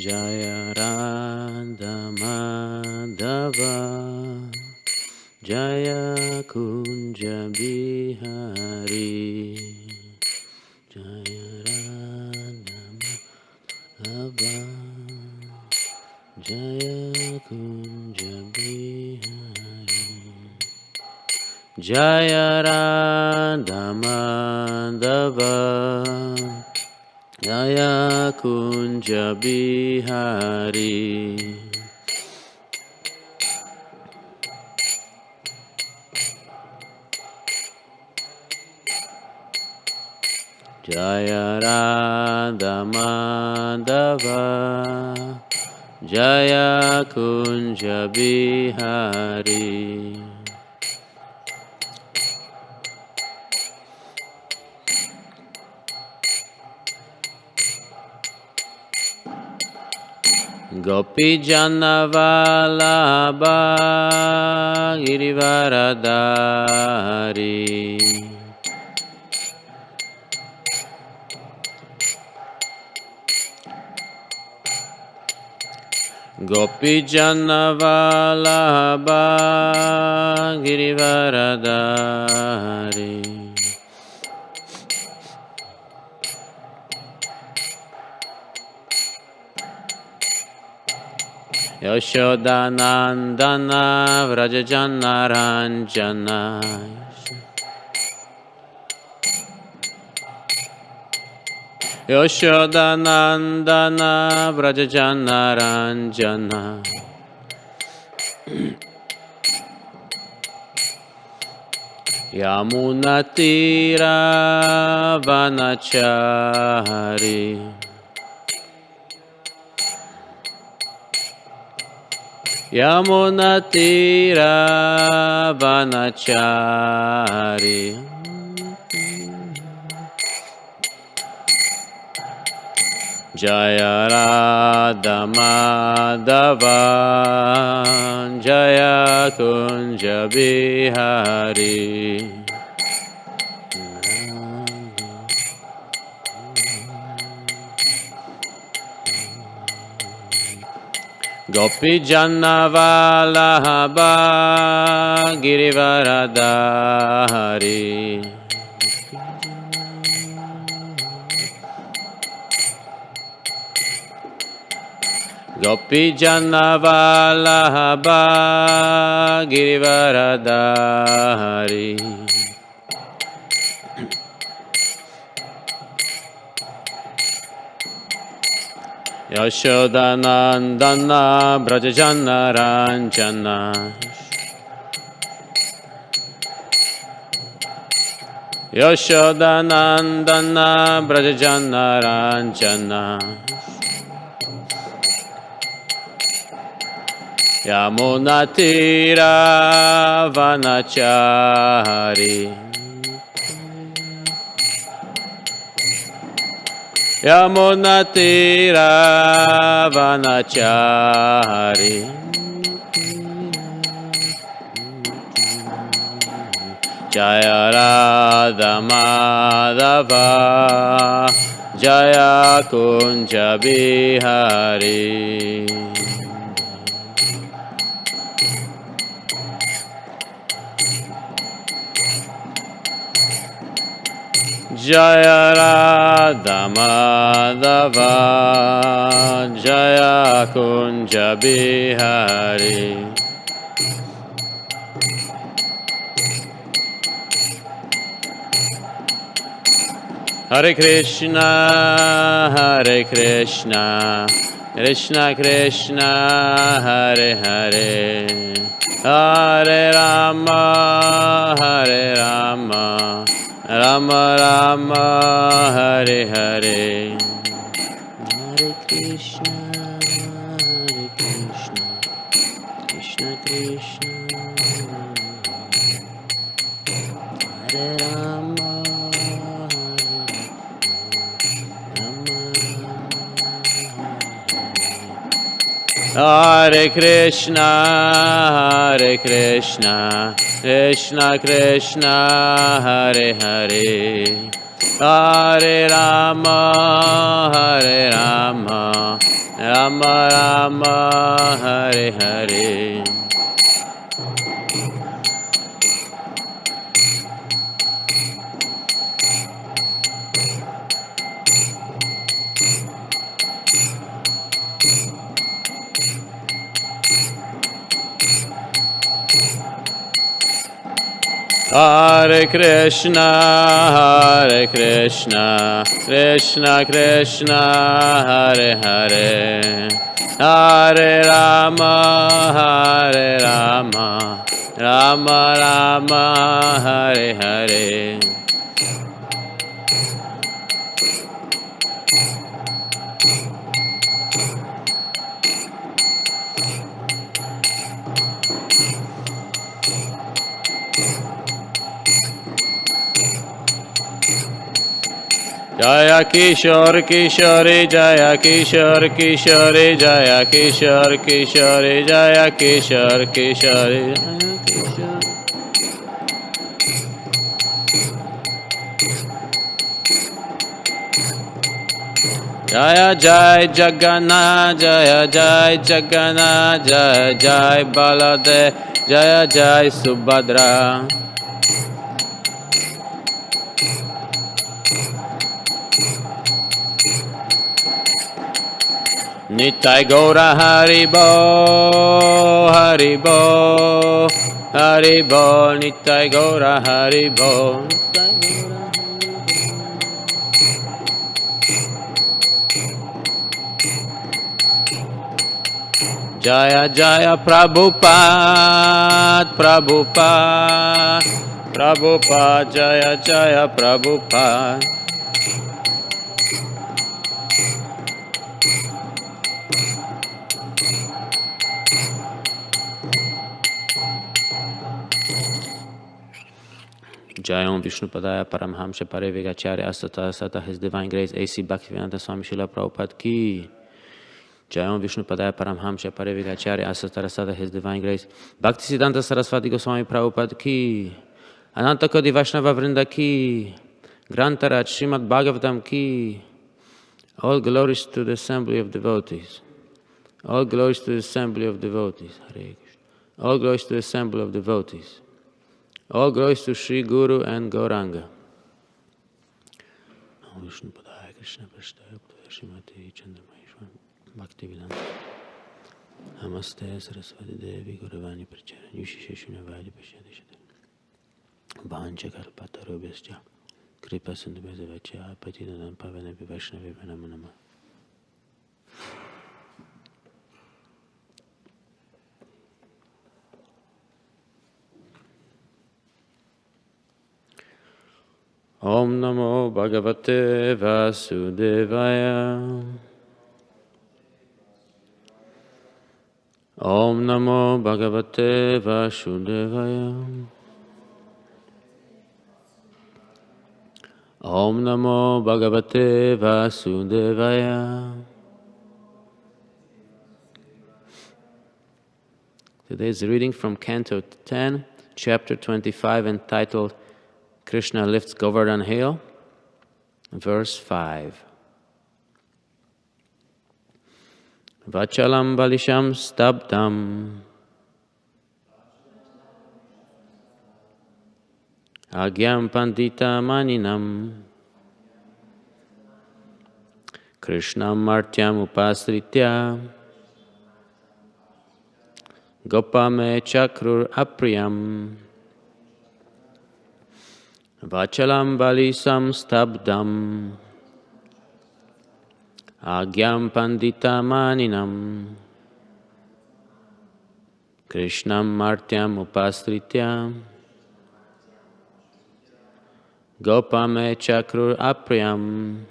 Jaya Radha Madhava Jaya Kunja Bihari Jaya Radha Madhava Jaya Kunja Bihari Jaya Radha Madhava Jaya Kunja Bihari Jaya Radha Madhava Jaya Kunja Bihari Gopi Jana Vallabha Girivaradari Gopi Jana Vallabha Girivaradari Yashodanandana Vrajajana Ranjana Yashodanandana Vrajajana Ranjana Yamunatira Vanachari Yamunatira Vanachari Jaya Radha Madhava Jaya Kunja Bihari Gopi Jana Vallabha Girivaradari Gopi Jana Vallabha Girivaradari Yashodanandana Vrajajana Ranjana Yashodanandana Vrajajana Ranjana Yamunatira Vanachari Yamunatira Vanachari Jaya Radha Madhava Jaya Kunja Bihari Jaya Radha Madhava Jaya Kunja Bihari Hare Krishna Krishna Krishna Hare Hare Hare Rama Rama Rama Hare Hare Hare Krishna Krishna Krishna Hare Rama Hare Krishna Krishna Krishna Hare Hare Hare Rama Rama Rama Hare Hare. Hare Krishna, Krishna Krishna, Hare Hare, Hare Rama, Rama Rama, Hare Hare. Jaya Kishore Kishore Jaya Kishore Kishore Jaya Kishore Kishore Jaya Kishore Kishore Jaya Jai Jagannath Jaya Jai Jagannath Jaya Jai Baladev Jaya Jai Subhadra Nitai Gaura Haribo, Haribo, Haribo, Nitai Gaura Haribo. Jaya Jaya Prabhupada, Prabhupada, Prabhupada, Jaya Jaya Prabhupada. Jayam Vishnupadaya Paramhamsa Parivigacharya Asata Sata His Divine Grace A.C. Bhaktivedanta Swami Srila Prabhupada Ki. Jayam Vishnupadaya Paramhamsa Parivigacharya Asata Sata His Divine Grace Bhaktisiddhanta Saraswati Goswami Prabhupada Ki. Ananta Kodi Vaishnava Vrinda Ki. Grantaraj Srimad Bhagavatam Ki. All glories to the assembly of devotees. All glories to the assembly of devotees. Hare Krishna. All glories to the assembly of devotees. All glories to Sri Guru and Gauranga. Vishnu Padaya Krishna Prasthaya Srimati Chandramayeshwar Bhaktivedanta Namaste Saraswati Devi Gauravani Pracharan Yushisheshuna Vadi Pashadishata Bhanchakalpatarobhyascha Kripa Sindhubhezavacha Patidanam Pavanabhi Vaishnavi Vanamanama. Om Namo Bhagavate Vasudevaya. Om Namo Bhagavate Vasudevaya. Om Namo Bhagavate Vasudevaya. Today's reading from Canto 10, Chapter 25, entitled Krishna Lifts Govardhan Hill, verse 5. Vachalam balisham stabdam agyam pandita maninam Krishnam martyam upasritya gopame chakrur apriyam Vachalam balisam stabdam agyam pandita maninam Krishnam martyam upasritya gopame chakrur apriyam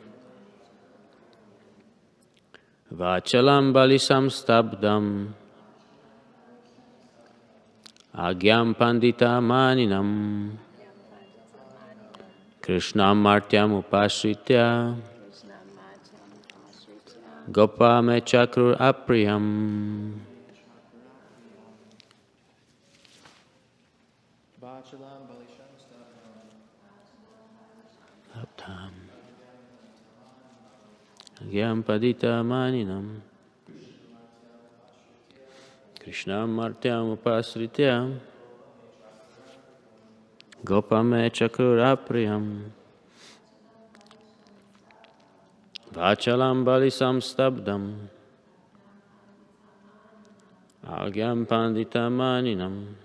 Vachalam balisam stabdam agyam pandita maninam Krishnam martyam upasritya gopame chakrur apriyam. Agyam padita maninam Krishna Martyam Upasritya Gopame Chakrurapriyam Vachalam Balisam Stabdam Agyam Pandita Maninam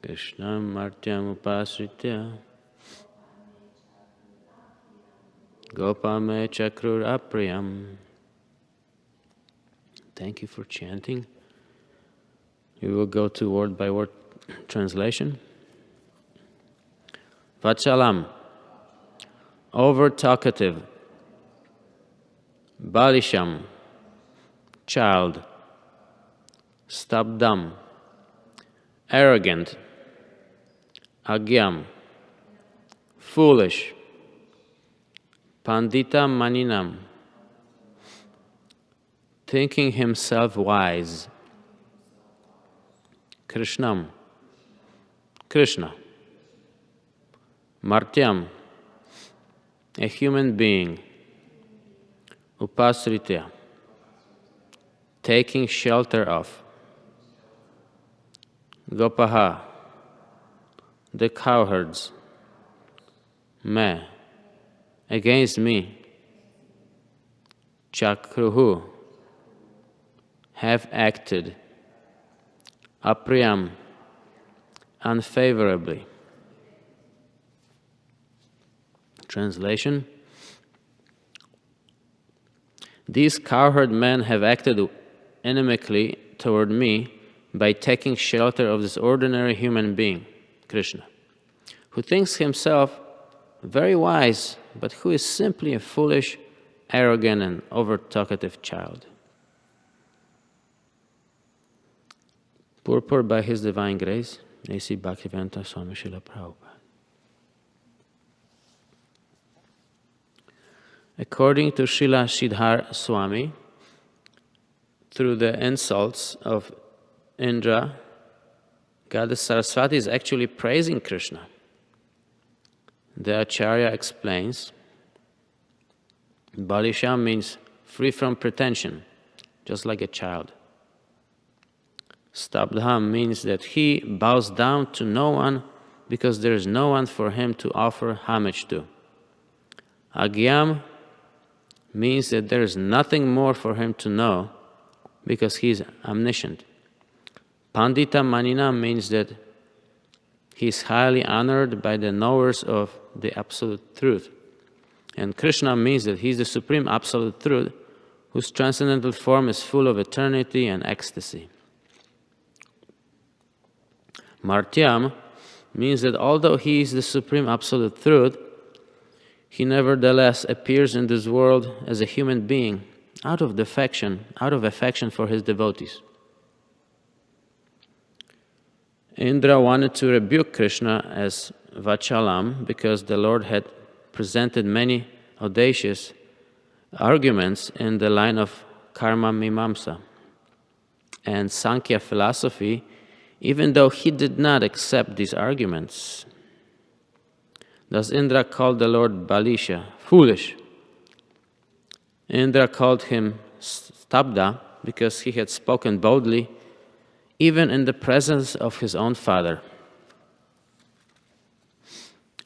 Krishna Martyam Upasritya Gopame Chakrurapriyam. Thank you for chanting. We will go to word by word translation. Vachalam, over talkative. Balisham, child. Stabdam, arrogant. Agyam, foolish. Pandita Maninam, thinking himself wise. Krishnam, Krishna. Martyam, a human being. Upasritya, taking shelter of. Gopaha, the cowherds. Me, against me. Chakruhu, have acted. Apriyam, unfavorably. Translation: these cowherd men have acted inimically toward me by taking shelter of this ordinary human being, Krishna, who thinks himself very wise, but who is simply a foolish, arrogant, and over-talkative child. Purport by His Divine Grace, A.C. Bhaktivedanta Swami Srila Prabhupada. According to Srila Sridhar Swami, through the insults of Indra, Goddess Saraswati is actually praising Krishna. The Acharya explains, Balisham means free from pretension, just like a child. Stabdham means that he bows down to no one because there is no one for him to offer homage to. Agyam means that there is nothing more for him to know because he is omniscient. Pandita Manina means that he is highly honored by the knowers of the Absolute Truth. And Krishna means that he is the Supreme Absolute Truth whose transcendental form is full of eternity and ecstasy. Martyam means that although he is the Supreme Absolute Truth, he nevertheless appears in this world as a human being out of affection for his devotees. Indra wanted to rebuke Krishna as Vachalam because the Lord had presented many audacious arguments in the line of Karma Mimamsa and Sankhya philosophy, even though he did not accept these arguments. Thus Indra called the Lord Balisha, foolish. Indra called him Stabda because he had spoken boldly, even in the presence of his own father.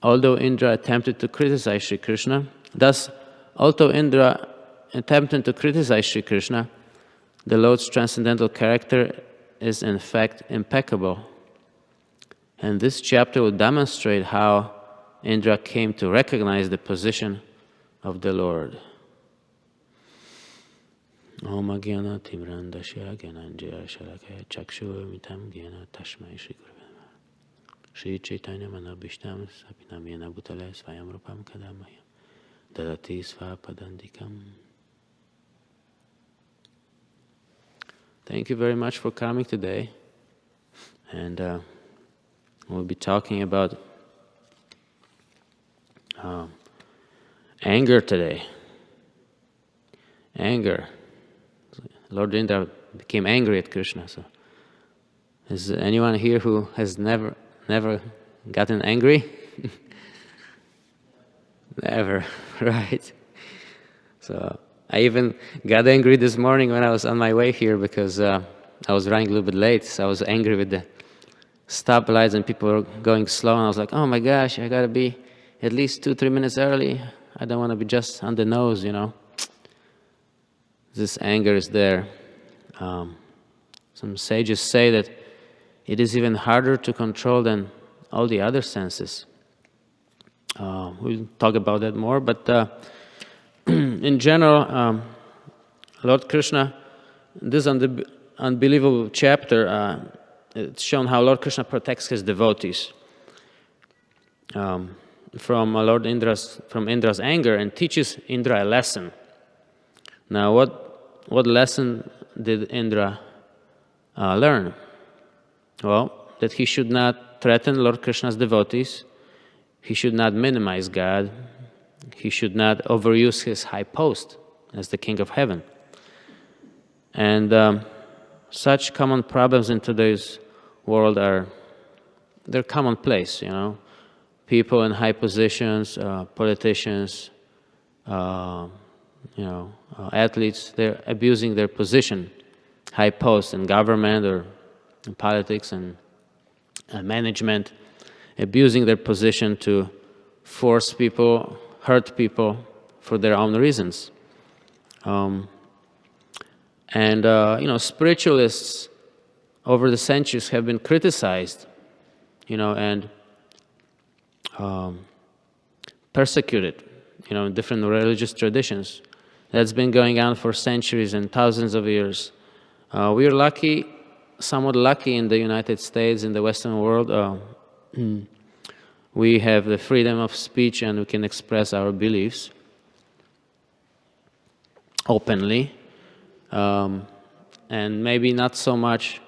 Although Indra attempted to criticize Sri Krishna, the Lord's transcendental character is in fact impeccable. And this chapter will demonstrate how Indra came to recognize the position of the Lord. Om Agyana Timrandasya Gyananjaya Shalakaya Chakshuramitam Gyana Tashmai Shri Guruvema Shri Chaitanya Manabhishtam Sapinam Yena Bhutale Svayam Rupam Kadamaya Dadati Svapadandikam. Thank you very much for coming today. And we'll be talking about anger today. Anger. Lord Indra became angry at Krishna. So, is anyone here who has never gotten angry? Never, right? So I even got angry this morning when I was on my way here because I was running a little bit late. So I was angry with the stoplights and people were going slow. And I was like, oh my gosh, I got to be at least 2-3 minutes early. I don't want to be just on the nose, This anger is there. Some sages say that it is even harder to control than all the other senses. We'll talk about that more, but in general, Lord Krishna, this unbelievable chapter, it's shown how Lord Krishna protects his devotees from Indra's anger and teaches Indra a lesson. Now, what lesson did Indra learn? Well, that he should not threaten Lord Krishna's devotees, he should not minimize God, he should not overuse his high post as the king of heaven. And such common problems in today's world they're commonplace, People in high positions, politicians, athletes, they're abusing their position, high posts in government or in politics and management, abusing their position to force people, hurt people for their own reasons. Spiritualists over the centuries have been criticized, and persecuted, in different religious traditions. That's been going on for centuries and thousands of years. We are somewhat lucky in the United States, in the Western world. We have the freedom of speech and we can express our beliefs openly, and maybe not so much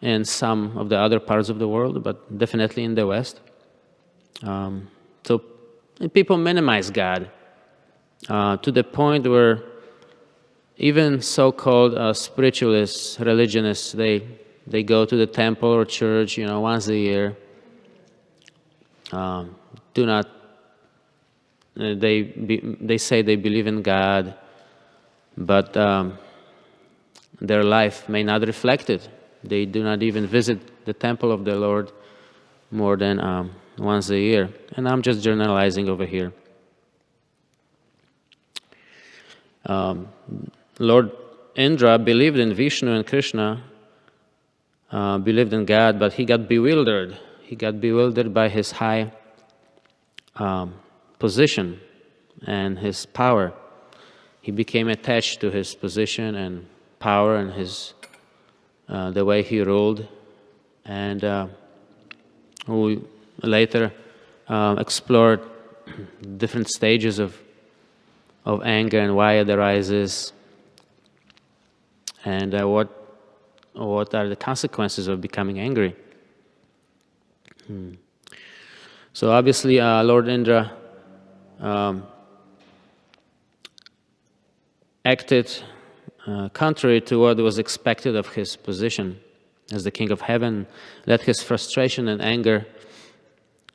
in some of the other parts of the world, but definitely in the West. So people minimize God to the point where even so-called spiritualists, religionists, they go to the temple or church, once a year. They say they believe in God, but their life may not reflect it. They do not even visit the temple of the Lord more than once a year. And I'm just generalizing over here. Lord Indra believed in Vishnu and Krishna, believed in God, but he got bewildered. He got bewildered by his high position and his power. He became attached to his position and power and the way he ruled. And we later explored different stages of anger and why it arises, and what are the consequences of becoming angry. So obviously, Lord Indra acted contrary to what was expected of his position as the king of heaven, let his frustration and anger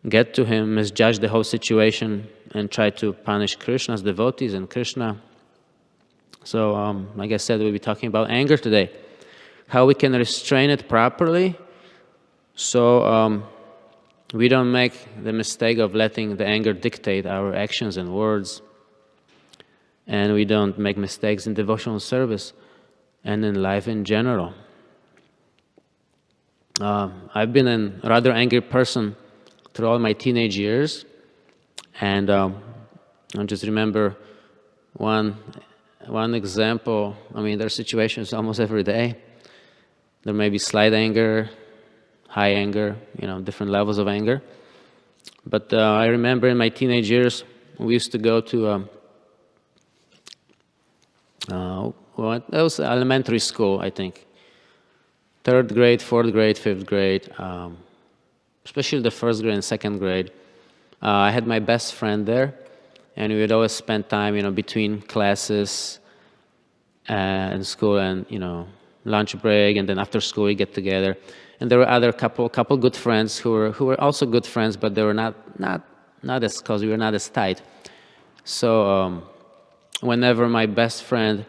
get to him, misjudge the whole situation, and try to punish Krishna's devotees and Krishna. So, like I said, we'll be talking about anger today, how we can restrain it properly so we don't make the mistake of letting the anger dictate our actions and words, and we don't make mistakes in devotional service and in life in general. I've been a rather angry person through all my teenage years, and I just remember one example. I mean, there are situations almost every day. There may be slight anger, high anger, different levels of anger. But I remember in my teenage years, we used to go to that was elementary school, I think. 3rd grade, 4th grade, 5th grade, especially the 1st grade and 2nd grade. I had my best friend there, and we would always spend time, between classes and school and, lunch break, and then after school we get together. And there were other couple good friends who were also good friends, but they were not as close. We were not as tight. So whenever my best friend,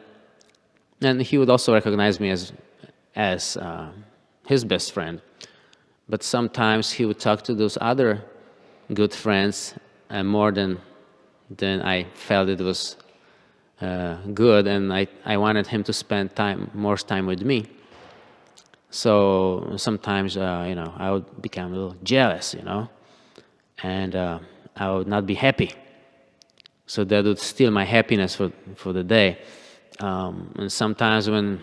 and he would also recognize me as his best friend, but sometimes he would talk to those other good friends more than I felt it was good, and I wanted him to spend more time with me. So sometimes, I would become a little jealous, and I would not be happy. So that would steal my happiness for the day. And sometimes when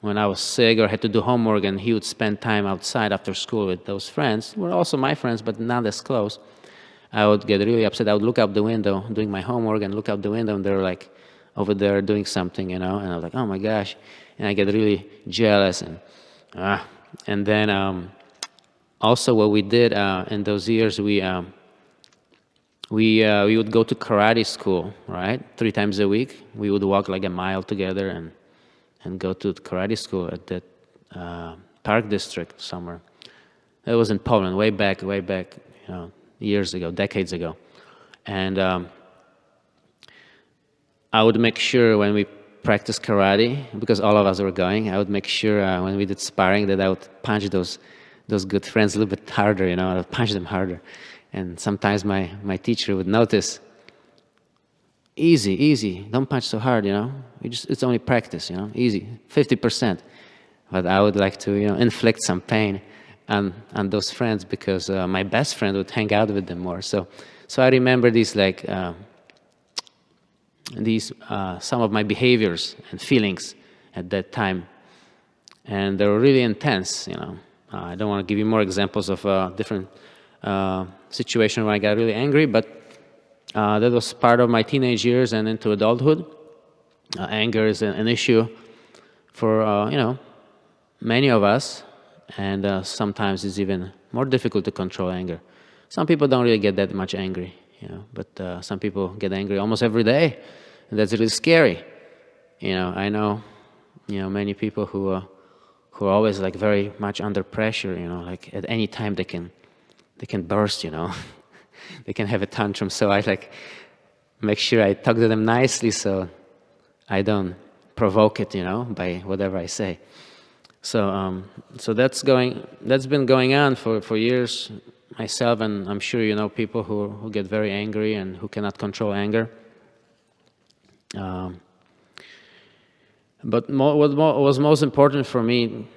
I was sick or had to do homework and he would spend time outside after school with those friends, who were also my friends, but not as close, I would get really upset. I would look out the window doing my homework and look out the window and they're like over there doing something, and I was like, oh my gosh. And I get really jealous. And then also what we did in those years, we would go to karate school, right? 3 times a week. We would walk like a mile together and go to karate school at that park district somewhere. That was in Poland, way back, years ago, decades ago. And I would make sure when we practiced karate, because all of us were going, I would make sure when we did sparring that I would punch those good friends a little bit harder, I would punch them harder. And sometimes my teacher would notice, easy, don't punch so hard, it's only practice, easy, 50%. But I would like to, inflict some pain on those friends because my best friend would hang out with them more. So I remember these some of my behaviors and feelings at that time, and they were really intense. I don't want to give you more examples of different situations where I got really angry, but that was part of my teenage years and into adulthood. Anger is an issue for many of us, and sometimes it's even more difficult to control anger. Some people don't really get that much angry, but some people get angry almost every day, and that's really scary. I know, many people who are always like very much under pressure. Like at any time they can burst. They can have a tantrum. So I make sure I talk to them nicely so I don't provoke it, by whatever I say. So that's been going on for years myself, and I'm sure people who get very angry and who cannot control anger. But what was most important for me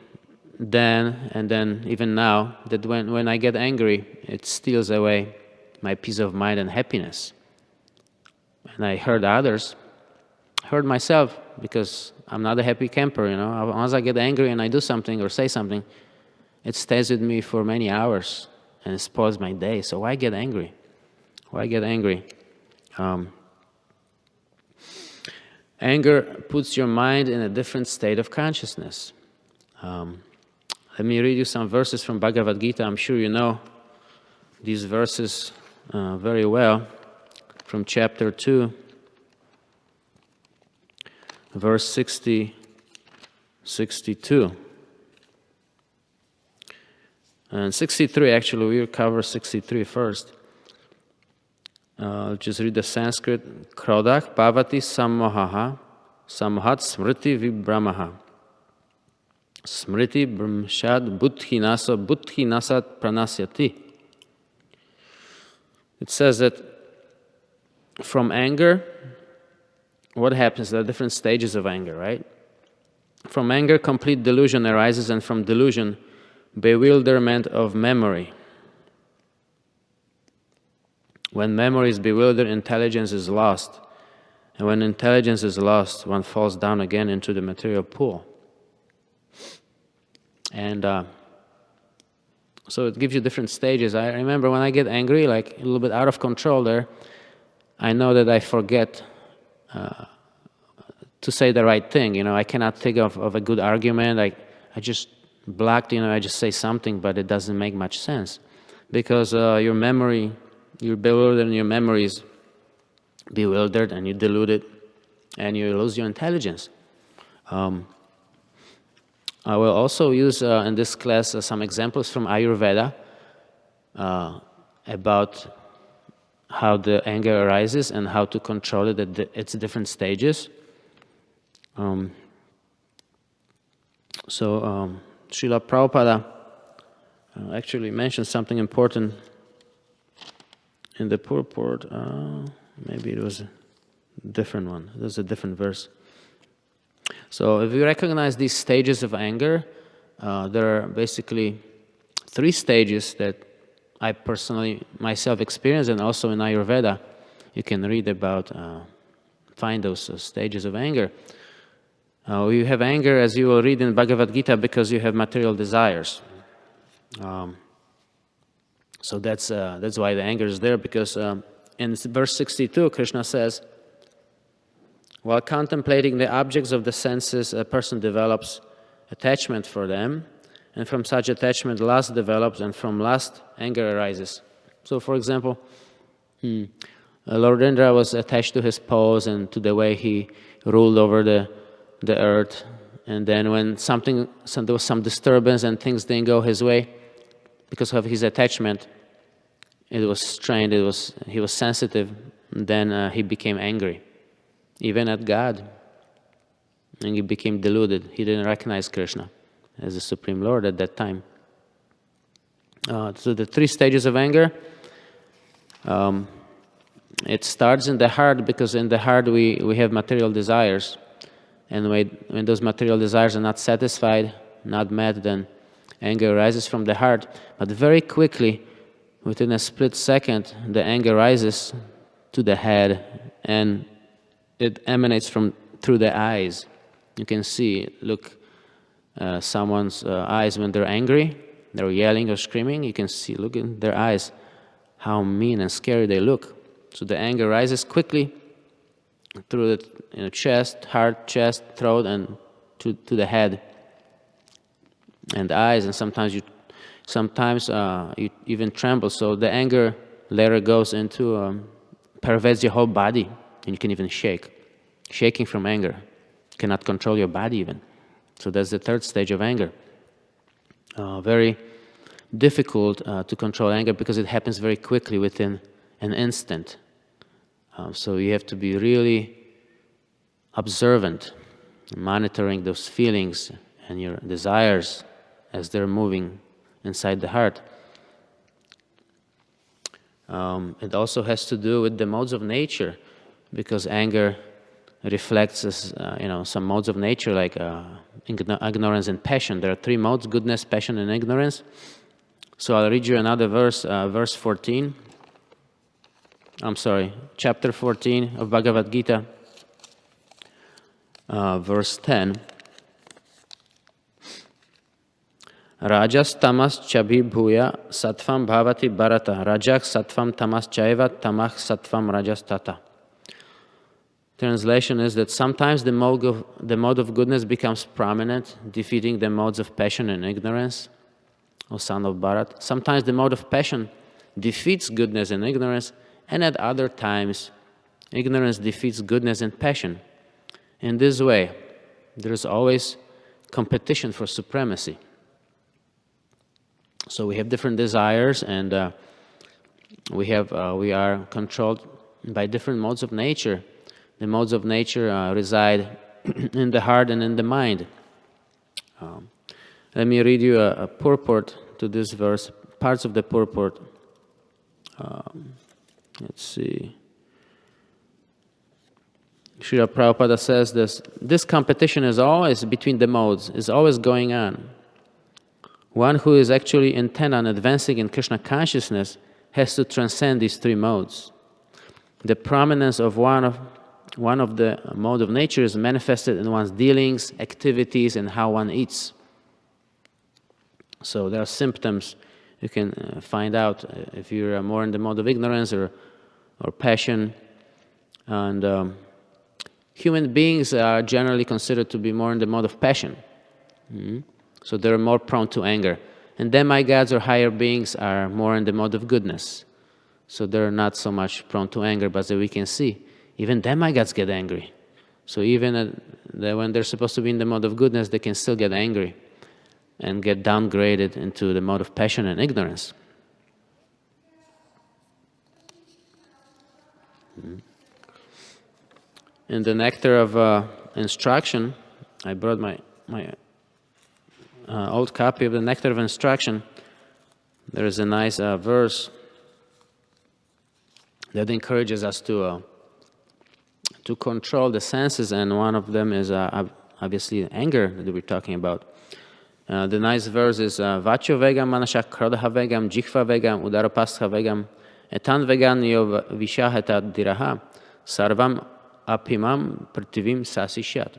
then, and then even now, that when I get angry, it steals away my peace of mind and happiness. And I hurt others, hurt myself, because I'm not a happy camper, Once I get angry and I do something or say something, it stays with me for many hours and it spoils my day. So why get angry? Why get angry? Anger puts your mind in a different state of consciousness. Let me read you some verses from Bhagavad Gita. I'm sure you know these verses very well. From chapter 2, verse 62. And 63, actually, we'll cover 63 first. I'll just read the Sanskrit. Krodak bhavati sammohaha samhat smriti vibhramaha. Smriti brahmshad buddhi nasat pranasyati. It says that from anger, what happens? There are different stages of anger, right? From anger, complete delusion arises, and from delusion, bewilderment of memory. When memory is bewildered, intelligence is lost. And when intelligence is lost, one falls down again into the material pool. And so it gives you different stages. I remember when I get angry, like a little bit out of control there, I know that I forget to say the right thing. I cannot think of a good argument. I just blocked, I just say something, but it doesn't make much sense. Because your memory, you're bewildered and your memory is bewildered and you dilute it and you lose your intelligence. I will also use in this class some examples from Ayurveda about how the anger arises and how to control it at its different stages. Srila Prabhupada actually mentioned something important in the purport. Maybe it was a different one. It was a different verse. So if you recognize these stages of anger, there are basically 3 stages that I personally myself experienced, and also in Ayurveda you can read about, find those stages of anger. You have anger, as you will read in Bhagavad Gita, because you have material desires. So that's why the anger is there, because in verse 62, Krishna says, while contemplating the objects of the senses, a person develops attachment for them, and from such attachment lust develops, and from lust anger arises. So for example, Lord Indra was attached to his pose and to the way he ruled over the earth, and then when there was some disturbance and things didn't go his way, because of his attachment, it was strained, he was sensitive, and then he became angry, even at God, and he became deluded. He didn't recognize Krishna as the Supreme Lord at that time. So the 3 stages of anger, it starts in the heart, because in the heart we have material desires. And when those material desires are not satisfied, not met, then anger arises from the heart. But very quickly, within a split second, the anger rises to the head, and it emanates through the eyes. You can see, look, someone's eyes when they're angry, they're yelling or screaming. You can see, look in their eyes, how mean and scary they look. So the anger rises quickly through the chest, heart, chest, throat, and to the head and the eyes, and sometimes you even tremble. So the anger later goes into pervades your whole body, and you can even shaking from anger. You cannot control your body even. So that's the 3rd stage of anger. Very difficult to control anger, because it happens very quickly, within an instant. So you have to be really observant, monitoring those feelings and your desires as they're moving inside the heart. It also has to do with the modes of nature, because anger reflects some modes of nature, like ignorance and passion. There are 3 modes: goodness, passion, and ignorance. So I'll read you another verse, verse 14. Chapter 14 of Bhagavad Gita, verse 10. Rajas tamas chabhibhuya sattvam bhavati bharata rajak sattvam tamas chaiva tamah sattvam rajas tata. Translation is that sometimes the mode of goodness becomes prominent, defeating the modes of passion and ignorance, O son of Bharat. Sometimes the mode of passion defeats goodness and ignorance, and at other times, ignorance defeats goodness and passion. In this way, there is always competition for supremacy. So we have different desires, and we are controlled by different modes of nature. The modes of nature reside in the heart and in the mind. Let me read you a purport to this verse, parts of the purport. Let's see. Srila Prabhupada says this competition is always between the modes, is always going on. One who is actually intent on advancing in Krishna consciousness has to transcend these 3 modes. The prominence of one of the mode of nature is manifested in one's dealings, activities, and how one eats. So there are symptoms you can find out if you're more in the mode of ignorance or passion. And human beings are generally considered to be more in the mode of passion. So they're more prone to anger. And demigods or higher beings are more in the mode of goodness. So they're not so much prone to anger, but as we can see, even demigods get angry. So even when they're supposed to be in the mode of goodness, they can still get angry and get downgraded into the mode of passion and ignorance. In the Nectar of Instruction, I brought my old copy of the Nectar of Instruction. There is a nice verse that encourages us to control the senses, and one of them is obviously anger that we're talking about. The nice verse is Vacho vegam manashak krodha vegam jikhva vegam udarapastha vegam etan vegan yo vishahata diraha sarvam apimam prativim sasishyat.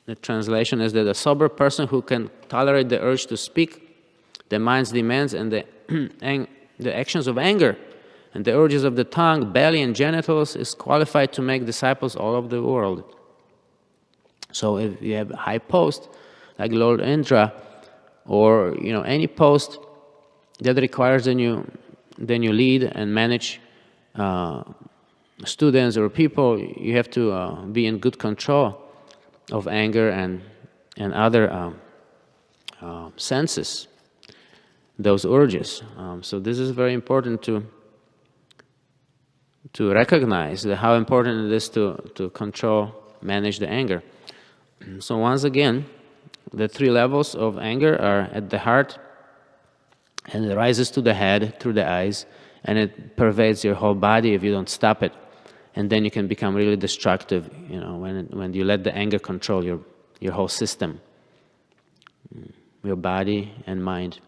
The translation is that a sober person who can tolerate the urge to speak, the mind's demands, and the actions of anger, and the urges of the tongue, belly, and genitals, is qualified to make disciples all over the world. So if you have a high post, like Lord Indra, or any post that requires then you lead and manage students or people, you have to be in good control of anger and other senses, those urges. So this is very important to recognize how important it is to control, manage the anger. So once again, the three levels of anger are at the heart, and it rises to the head through the eyes, and it pervades your whole body if you don't stop it. And then you can become really destructive, when you let the anger control your whole system, your body and mind.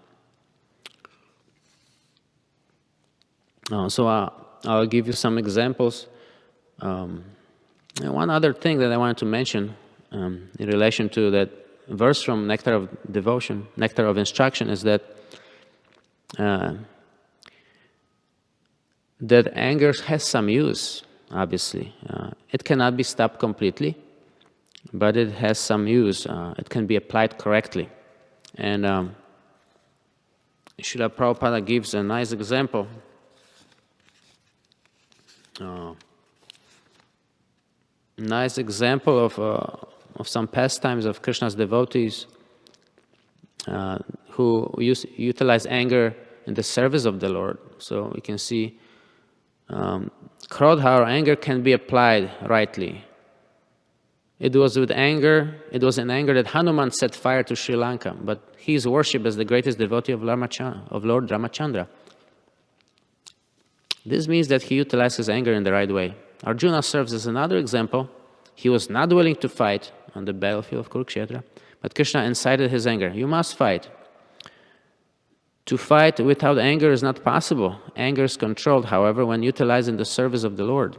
So I'll give you some examples. And one other thing that I wanted to mention in relation to that verse from Nectar of Devotion, Nectar of Instruction, is that that anger has some use, obviously. It cannot be stopped completely, but it has some use. It can be applied correctly. And Srila Prabhupada gives a nice example. Nice example of some pastimes of Krishna's devotees who utilize anger in the service of the Lord. So we can see krodha, or anger, can be applied rightly. It was in anger that Hanuman set fire to Sri Lanka, but he is worshipped as the greatest devotee of Lord Ramachandra. This means that he utilizes anger in the right way. Arjuna serves as another example. He was not willing to fight on the battlefield of Kurukshetra, but Krishna incited his anger. You must fight. To fight without anger is not possible. Anger is controlled, however, when utilized in the service of the Lord.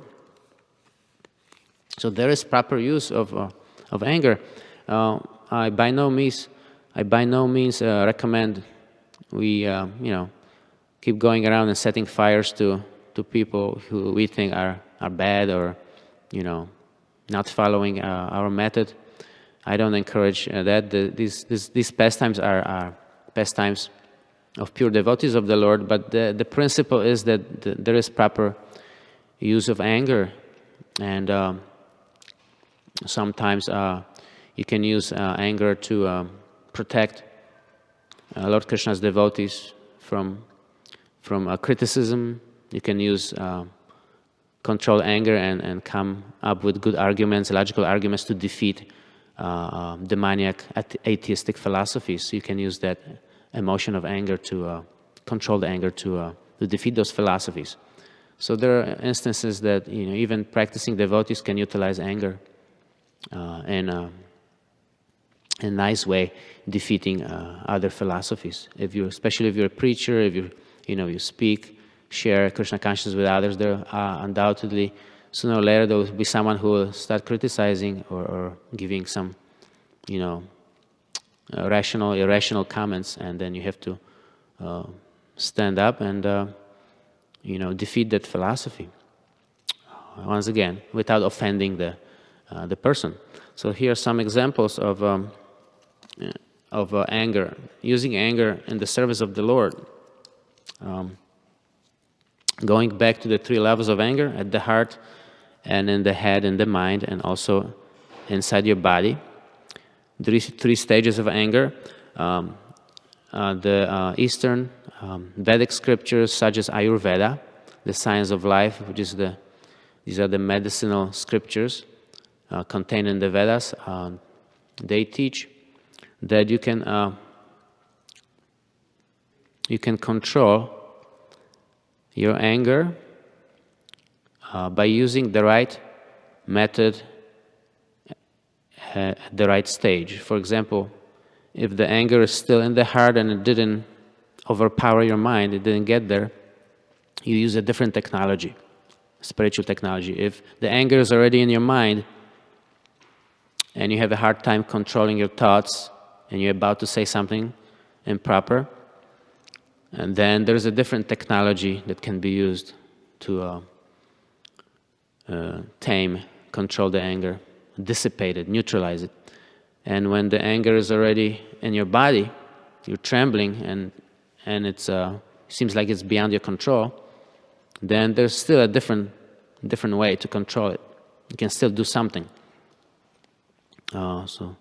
So there is proper use of anger. I by no means recommend we keep going around and setting fires to people who we think are bad, or not following our method. I don't encourage that. These pastimes are pastimes of pure devotees of the Lord, but the principle is that there is proper use of anger, and sometimes you can use anger to protect Lord Krishna's devotees from criticism. You can use control anger and come up with good arguments, logical arguments, to defeat demoniac atheistic philosophies. So you can use that emotion of anger to control the anger to defeat those philosophies. So there are instances that even practicing devotees can utilize anger in a nice way, defeating other philosophies. Especially if you're a preacher, if you speak, share Krishna consciousness with others, there are undoubtedly sooner or later there will be someone who will start criticizing or giving some, irrational comments, and then you have to stand up and defeat that philosophy. Once again, without offending the person. So here are some examples of anger, using anger in the service of the Lord. Going back to the three levels of anger, at the heart, and in the head, and the mind, and also inside your body. Three stages of anger. The Eastern Vedic scriptures, such as Ayurveda, the science of life, which is the These are the medicinal scriptures contained in the Vedas. They teach that you can control your anger by using the right method at the right stage. For example, if the anger is still in the heart and it didn't overpower your mind, it didn't get there, you use a different technology, spiritual technology. If the anger is already in your mind and you have a hard time controlling your thoughts and you're about to say something improper, and then there's a different technology that can be used to tame, control the anger, dissipate it, neutralize it. And when the anger is already in your body, you're trembling and it seems like it's beyond your control, then there's still a different way to control it. You can still do something. So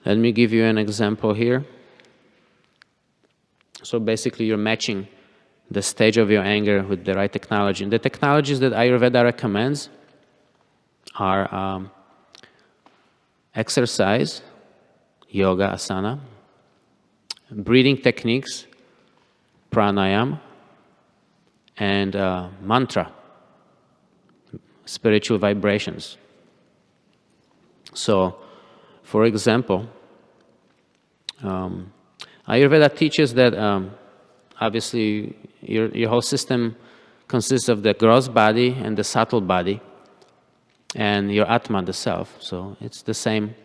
let me give you an example here. So basically you're matching the stage of your anger with the right technology. And the technologies that Ayurveda recommends are exercise, yoga, asana, breathing techniques, pranayam, and mantra, spiritual vibrations. So, for example, Ayurveda teaches that obviously your whole system consists of the gross body and the subtle body, and your Atma, the self. So it's the same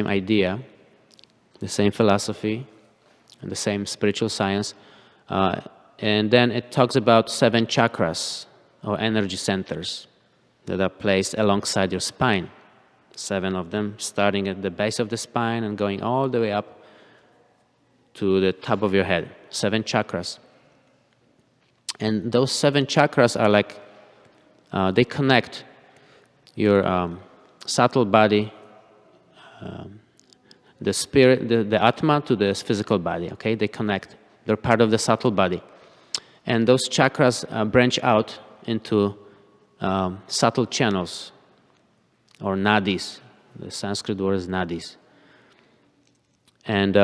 idea, the same philosophy, and the same spiritual science. And then it talks about 7 chakras, or energy centers, that are placed alongside your spine. 7 of them, starting at the base of the spine and going all the way up to the top of your head. 7 chakras. And those 7 chakras are like, they connect your subtle body, the spirit, the Atma to the physical body, okay? They connect. They're part of the subtle body. And those chakras branch out into subtle channels, or nadis. The Sanskrit word is nadis. And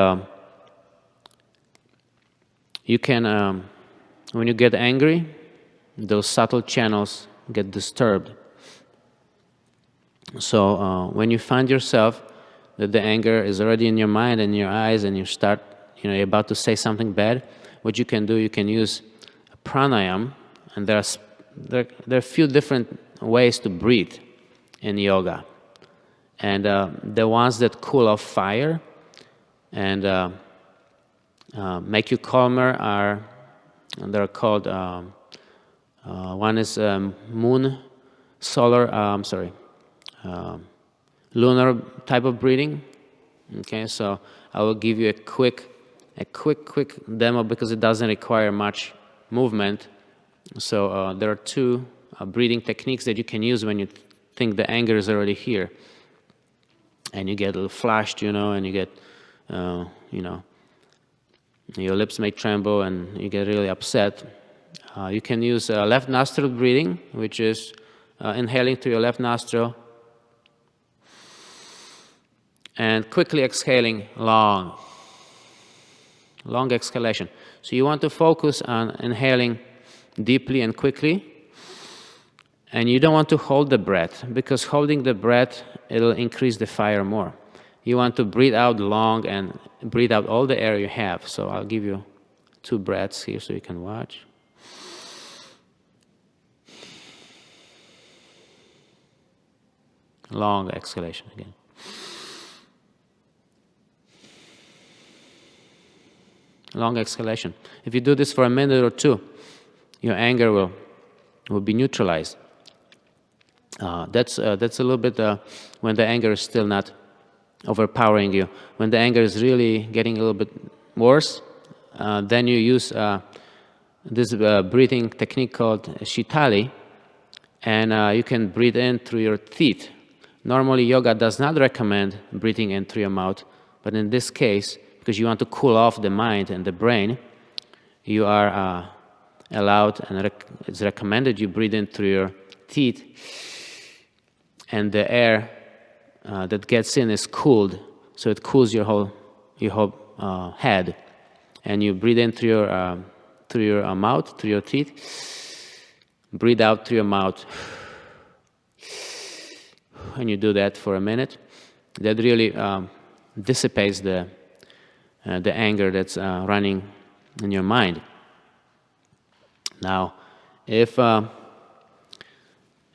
you can, when you get angry, those subtle channels get disturbed. So when you find yourself that the anger is already in your mind and in your eyes, and you start, you're about to say something bad, what you can do, you can use pranayam, and there are a few different ways to breathe in yoga. And the ones that cool off fire and make you calmer they're called, one is lunar type of breathing. Okay, so I will give you a quick demo because it doesn't require much movement. So there are 2 breathing techniques that you can use when you think the anger is already here, and you get a little flushed, and you get, your lips may tremble and you get really upset. You can use left nostril breathing, which is inhaling through your left nostril and quickly exhaling, long exhalation. So you want to focus on inhaling deeply and quickly, and you don't want to hold the breath, because holding the breath, it'll increase the fire more. You want to breathe out long and breathe out all the air you have. So I'll give you 2 breaths here so you can watch. Long exhalation again. Long exhalation. If you do this for a minute or 2, your anger will be neutralized. That's a little bit when the anger is still not overpowering you. When the anger is really getting a little bit worse, then you use this breathing technique called Shitali, and you can breathe in through your teeth. Normally, yoga does not recommend breathing in through your mouth, but in this case, because you want to cool off the mind and the brain, you are allowed, and it's recommended you breathe in through your teeth, and the air that gets in is cooled, so it cools your whole head, and you breathe in through your mouth, through your teeth, breathe out through your mouth, and you do that for a minute. That really dissipates the anger that's running in your mind. Now, if the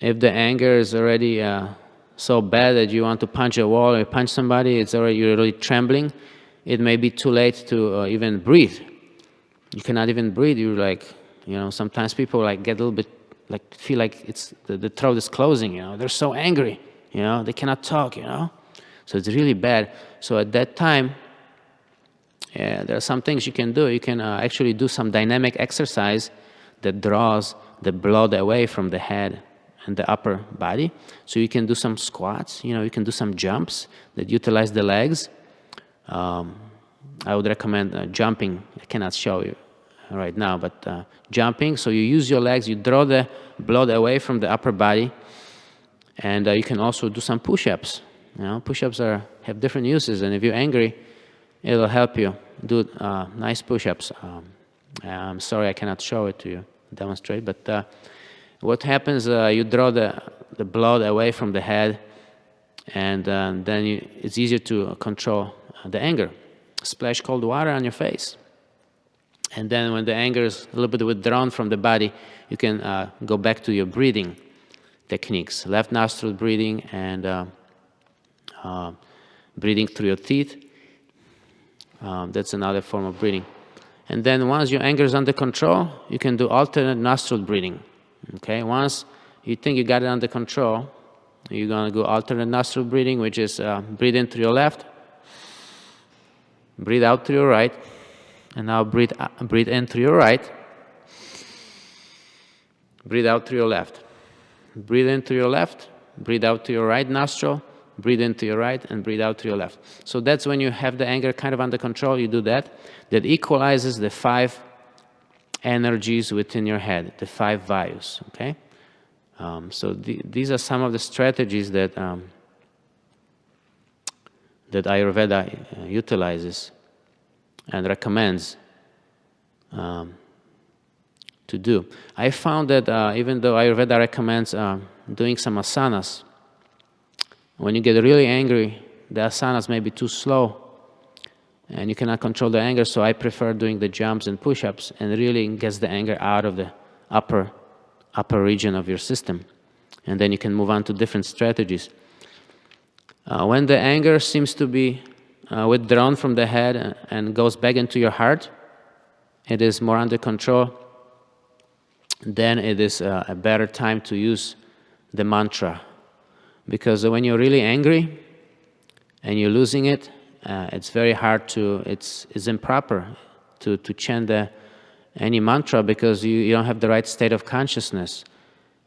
anger is already so bad that you want to punch a wall or punch somebody, you're really trembling, it may be too late to even breathe. You cannot even breathe. You're like, sometimes people like get a little bit, like feel like the throat is closing, They're so angry, they cannot talk, So it's really bad. So at that time, there are some things you can do. You can actually do some dynamic exercise that draws the blood away from the head and the upper body. So you can do some squats, you can do some jumps that utilize the legs. I would recommend jumping. I cannot show you right now, but jumping. So you use your legs, you draw the blood away from the upper body, and you can also do some push-ups. Push-ups have different uses, and if you're angry, it'll help you do nice push-ups. I'm sorry I cannot show it to you, demonstrate, but what happens, you draw the blood away from the head, and then it's easier to control the anger. Splash cold water on your face. And then when the anger is a little bit withdrawn from the body, you can go back to your breathing techniques. Left nostril breathing and breathing through your teeth. That's another form of breathing. And then once your anger is under control, you can do alternate nostril breathing. Okay, once you think you got it under control, you're going to go alternate nostril breathing, which is breathe in through your left, breathe out through your right, and now breathe in through your right, breathe out through your left. Breathe in through your left, breathe out through your right nostril, breathe into your right, and breathe out through your left. So that's when you have the anger kind of under control, you do that. That equalizes the 5 energies within your head, the 5 vayus, okay? So these are some of the strategies that Ayurveda utilizes and recommends to do. I found that even though Ayurveda recommends doing some asanas, when you get really angry, the asanas may be too slow and you cannot control the anger, so I prefer doing the jumps and push-ups, and it really gets the anger out of the upper region of your system. And then you can move on to different strategies. When the anger seems to be withdrawn from the head and goes back into your heart, it is more under control, then it is a better time to use the mantra. Because when you're really angry and you're losing it, it's very hard it's improper to chant any mantra because you don't have the right state of consciousness.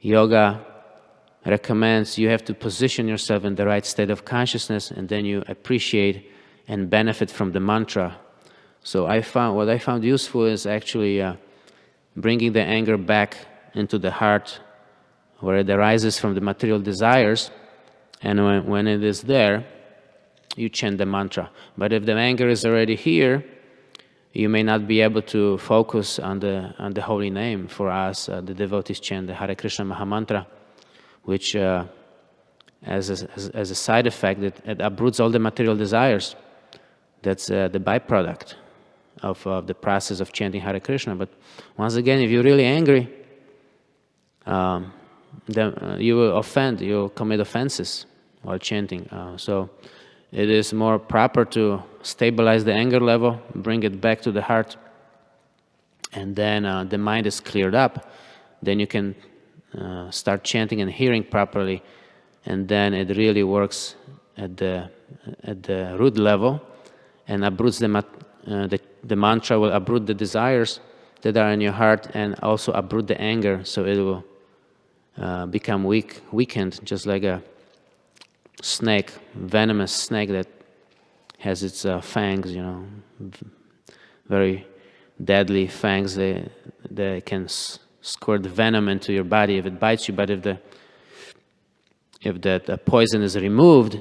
Yoga recommends you have to position yourself in the right state of consciousness, and then you appreciate and benefit from the mantra. So what I found useful is actually bringing the anger back into the heart where it arises from the material desires, and when it is there, you chant the mantra. But if the anger is already here, you may not be able to focus on the holy name. For us, the devotees chant the Hare Krishna Mahamantra, which as a side effect, it uproots all the material desires. That's the byproduct of the process of chanting Hare Krishna. But once again, if you're really angry, then you will offend, you'll commit offenses while chanting. So it is more proper to stabilize the anger level, bring it back to the heart, and then the mind is cleared up. Then you can start chanting and hearing properly, and then it really works at the root level and uproots the mantra will uproot the desires that are in your heart and also uproot the anger, so it will become weakened, just like a snake, venomous snake that has its fangs, very deadly fangs. They can squirt venom into your body if it bites you, but if if that poison is removed,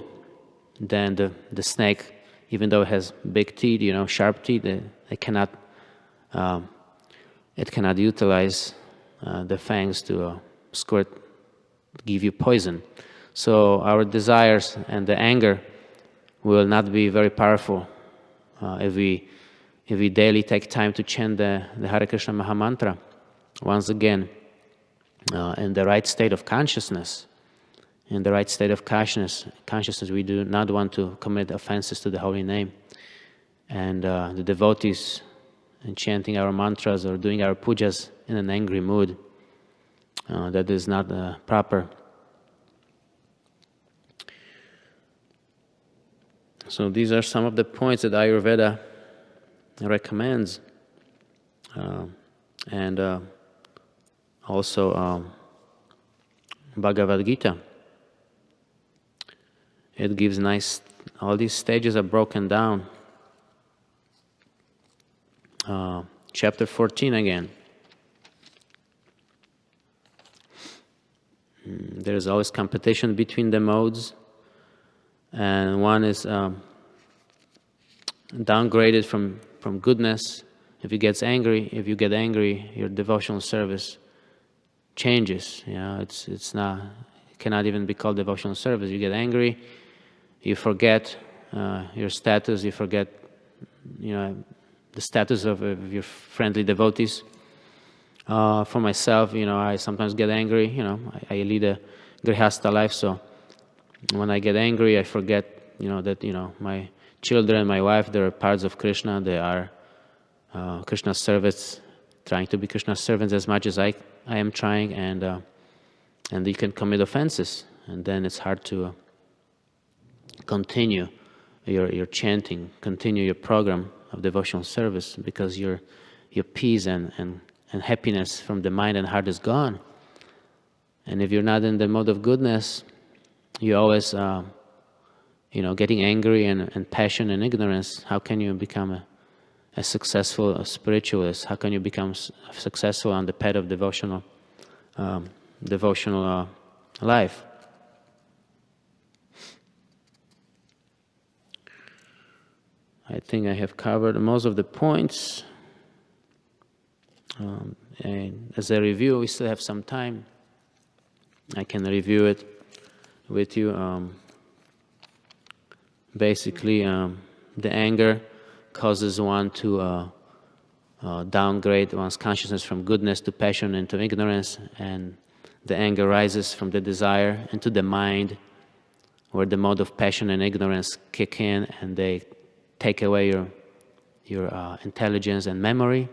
then the snake, even though it has big teeth, sharp teeth, it cannot utilize the fangs to give you poison. So our desires and the anger will not be very powerful if we daily take time to chant the Hare Krishna Maha Mantra. Once again, in the right state of consciousness. In the right state of consciousness, we do not want to commit offenses to the holy name. And the devotees, in chanting our mantras or doing our pujas in an angry mood, that is not proper. So these are some of the points that Ayurveda recommends. And also Bhagavad Gita. It gives all these stages are broken down. Chapter 14 again. There is always competition between the modes, and one is downgraded from goodness. If you get angry, your devotional service changes. It cannot even be called devotional service. You get angry, you forget your status, you forget the status of your friendly devotees. For myself, I sometimes get angry. I lead a grihastha life, so when I get angry, I forget that my children, my wife, they're parts of Krishna. They are Krishna's servants, trying to be Krishna's servants as much as I am trying, and you can commit offenses, and then it's hard to continue your chanting, continue your program of devotional service, because your peace and happiness from the mind and heart is gone. And if you're not in the mode of goodness, you're always getting angry and passion and ignorance. How can you become a successful spiritualist? How can you become successful on the path of devotional life? I think I have covered most of the points. And as a review, we still have some time. I can review it with you. Basically, the anger causes one to downgrade one's consciousness from goodness to passion into ignorance, and the anger rises from the desire into the mind, where the mode of passion and ignorance kick in, and they take away your intelligence and memory,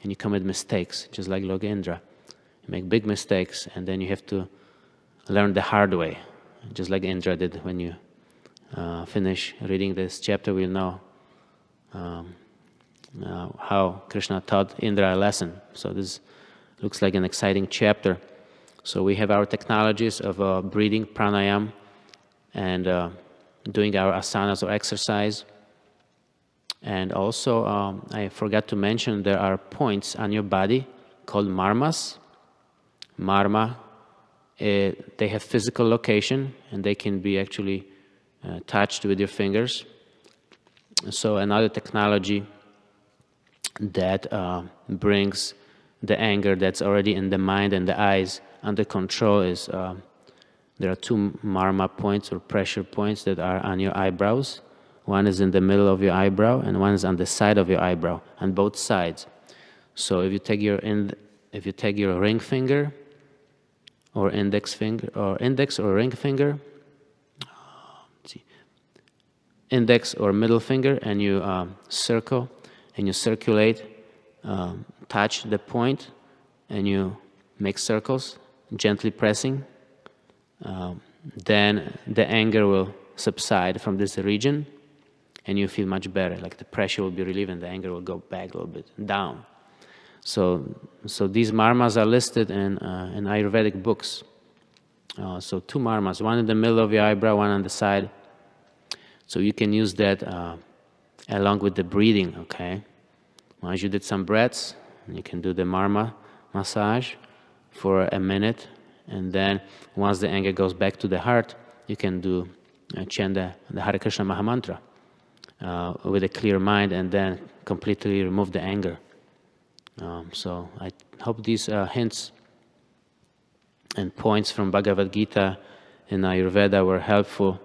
and you commit mistakes, just like Logendra. You make big mistakes, and then you have to learn the hard way, just like Indra did. When you finish reading this chapter, we'll know how Krishna taught Indra a lesson. So this looks like an exciting chapter. So we have our technologies of breathing, pranayam, and doing our asanas or exercise. And also, I forgot to mention, there are points on your body called marmas. Marma, they have physical location, and they can be actually touched with your fingers. So another technology that brings the anger that's already in the mind and the eyes under control is there are two marma points or pressure points that are on your eyebrows. One is in the middle of your eyebrow, and one is on the side of your eyebrow, on both sides. So if you take your ring finger or index or ring finger, index or middle finger, and you circle and you circulate, touch the point, and you make circles, gently pressing, then the anger will subside from this region, and you feel much better. Like the pressure will be relieved, and the anger will go back a little bit down. So these marmas are listed in Ayurvedic books. So two marmas, one in the middle of your eyebrow, one on the side. So you can use that along with the breathing, okay? Once you did some breaths, you can do the marma massage for a minute, And then once the anger goes back to the heart, you can do chant the Hare Krishna Mahamantra with a clear mind, and then completely remove the anger. So I hope these hints and points from Bhagavad Gita and Ayurveda were helpful.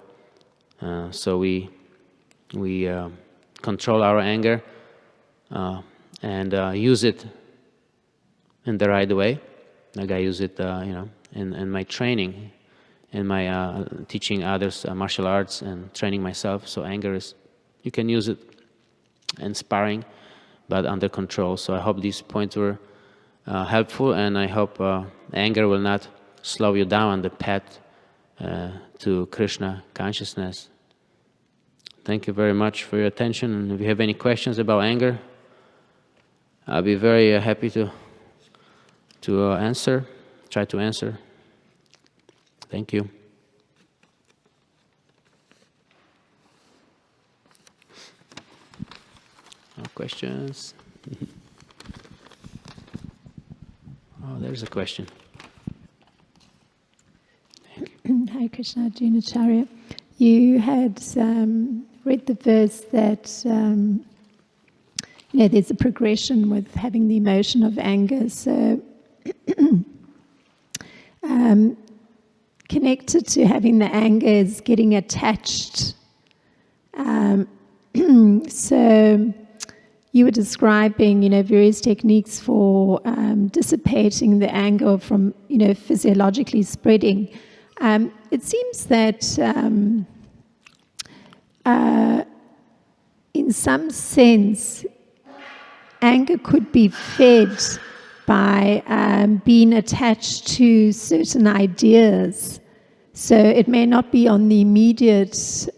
So we control our anger and use it in the right way. Like I use it, in my training, in my teaching others martial arts and training myself. So anger is, you can use it in sparring, but under control. So I hope these points were helpful, and I hope anger will not slow you down on the path to Krishna consciousness. Thank you very much for your attention. And if you have any questions about anger, I'll be very happy to answer, try to answer. Thank you. No questions? Oh, there's a question. Hare Krishna, Arjun, Acharya. You had read the verse that there's a progression with having the emotion of anger. So connected to having the anger is getting attached. So you were describing, various techniques for dissipating the anger from, physiologically spreading. It seems that in some sense, anger could be fed by being attached to certain ideas. So it may not be on the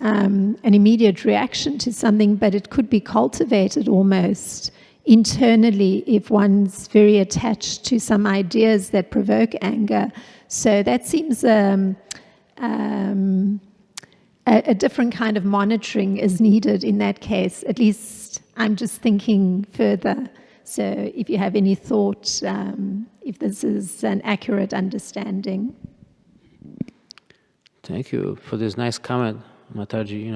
an immediate reaction to something, but it could be cultivated almost internally if one's very attached to some ideas that provoke anger. So that seems a different kind of monitoring is needed in that case. At least I'm just thinking further. So if you have any thought, if this is an accurate understanding. Thank you for this nice comment, Mataji.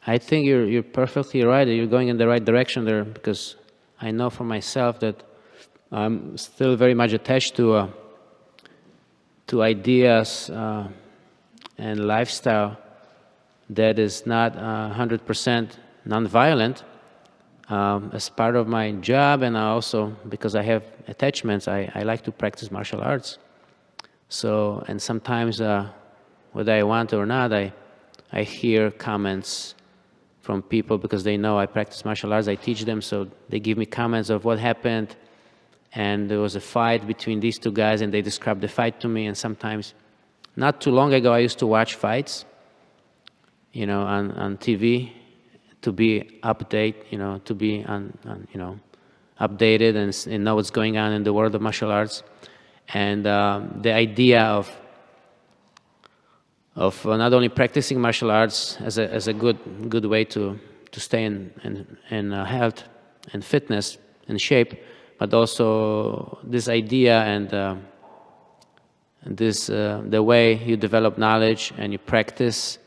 I think you're perfectly right. You're going in the right direction there, because I know for myself that I'm still very much attached to ideas and lifestyle that is not 100% nonviolent. As part of my job, and also because I have attachments, I like to practice martial arts. So, and sometimes, whether I want or not, I hear comments from people because they know I practice martial arts, I teach them, so they give me comments of what happened, and there was a fight between these two guys, and they describe the fight to me. And sometimes, not too long ago, I used to watch fights, on TV, to be updated, to be updated and know what's going on in the world of martial arts. And the idea of not only practicing martial arts as a good way to stay in health and fitness and shape, but also this idea and the way you develop knowledge and you practice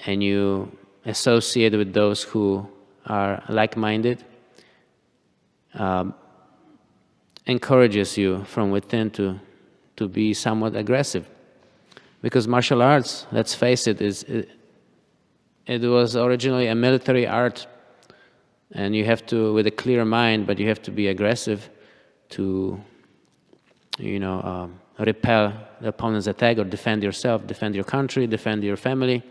and you associate with those who are like-minded, encourages you from within to be somewhat aggressive. Because martial arts, let's face it, it was originally a military art, and you have to, with a clear mind, but you have to be aggressive to, repel the opponent's attack or defend yourself, defend your country, defend your family.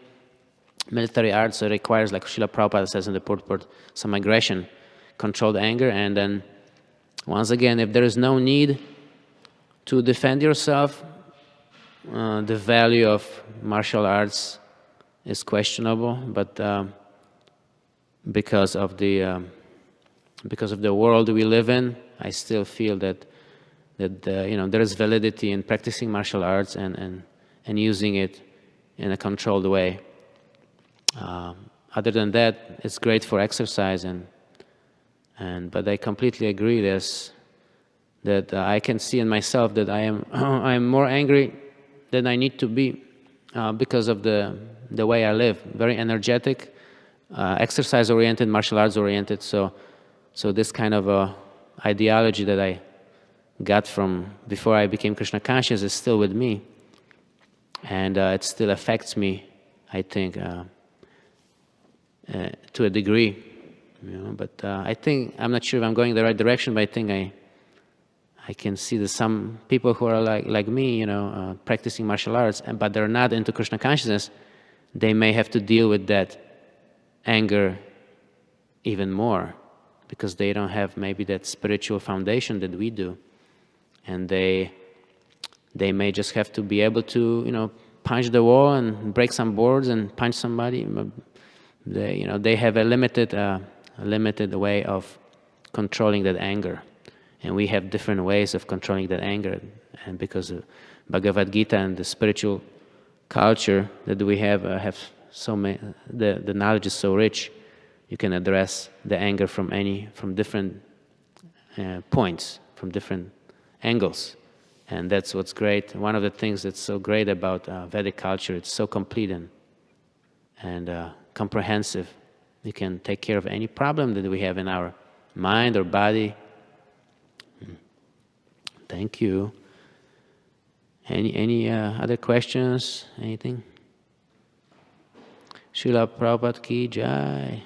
Military arts requires, like Srila Prabhupada says in the purport, some aggression, controlled anger, and then, once again, if there is no need to defend yourself, the value of martial arts is questionable, but because of the world we live in, I still feel that there is validity in practicing martial arts and using it in a controlled way. Other than that, it's great for exercise, but I completely agree. that I can see in myself that I am I am more angry than I need to be because of the way I live. Very energetic, exercise-oriented, martial arts-oriented. So this kind of ideology that I got from before I became Krishna conscious is still with me, and it still affects me, I think, to a degree. But I think, I'm not sure if I'm going the right direction, but I think I can see that some people who are like me, practicing martial arts, but they're not into Krishna consciousness, they may have to deal with that anger even more, because they don't have maybe that spiritual foundation that we do, and they may just have to be able to punch the wall and break some boards and punch somebody. They have a limited way of controlling that anger, and we have different ways of controlling that anger. And because of Bhagavad Gita and the spiritual culture that we have so many, the knowledge is so rich. You can address the anger from different points, from different angles, and that's what's great. One of the things that's so great about Vedic culture, it's so complete and comprehensive. You can take care of any problem that we have in our mind or body. Thank you. Any other questions? Anything? Srila Prabhupada ki jai.